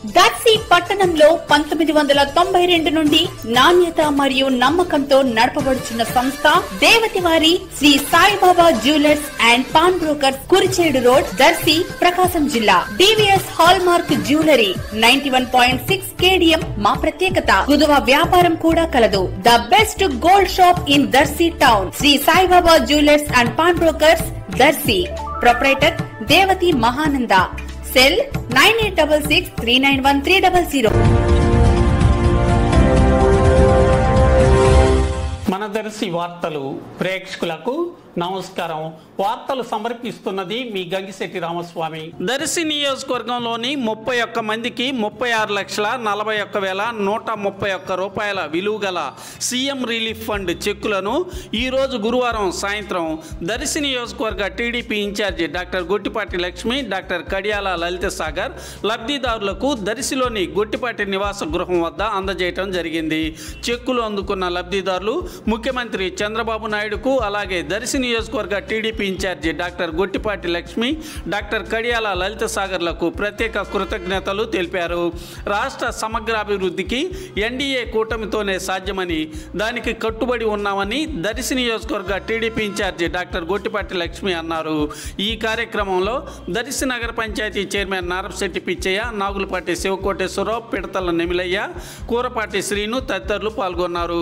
దర్శి పట్టణంలో 1992 నుండి నాణ్యత మరియు నమ్మకంతో నడపబడుచున్న సంస్థ దేవతివారి Shri Saibaba jewellers and pawn brokers, Kurichedu road, Darsi, Prakasam జిల్లా. DVS hallmark jewellery 91.6 KDM మా ప్రత్యేకత. కుదువ వ్యాపారం కూడా కలదు. The best gold shop in Darsi town. Shri Saibaba jewellers and pawn brokers, Darsi. Proprietor Devati Mahananda. Cell 9866391300. మన దర్శి వార్తలు ప్రేక్షకులకు నమస్కారం. వార్తలు సమర్పిస్తున్నది మీ గంగిశెట్టి రామస్వామి. దర్శి నియోజకవర్గంలోని 31 మందికి 36,41,131 రూపాయల విలువ గల సీఎం రిలీఫ్ ఫండ్ చెక్కులను ఈరోజు గురువారం సాయంత్రం దర్శి నియోజకవర్గ TDP incharge doctor Gottipati Lakshmi, doctor Kadiyala Lalitha Sagar లబ్ధిదారులకు దర్శిలోని గొట్టిపాటి నివాస గృహం వద్ద అందజేయటం జరిగింది. చెక్కులు అందుకున్న లబ్ధిదారులు ముఖ్యమంత్రి చంద్రబాబు నాయుడుకు, అలాగే దర్శి నియోజకవర్గ TDP incharge doctor Gottipati Lakshmi, doctor Kadiyala Lalitha సాగర్లకు ప్రత్యేక కృతజ్ఞతలు తెలిపారు. రాష్ట్ర సమగ్రాభివృద్ధికి ఎన్డీఏ కూటమితోనే సాధ్యమని, దానికి కట్టుబడి ఉన్నామని దర్శి నియోజకవర్గ TDP incharge doctor Gottipati Lakshmi అన్నారు. ఈ కార్యక్రమంలో దర్శి నగర పంచాయతీ చైర్మన్ నారపశెట్టి పిచ్చయ్య, నాగులపాటి శివకోటేశ్వరరావు, పిడతల నెమిలయ్య, కూరపాటి శ్రీను తదితరులు పాల్గొన్నారు.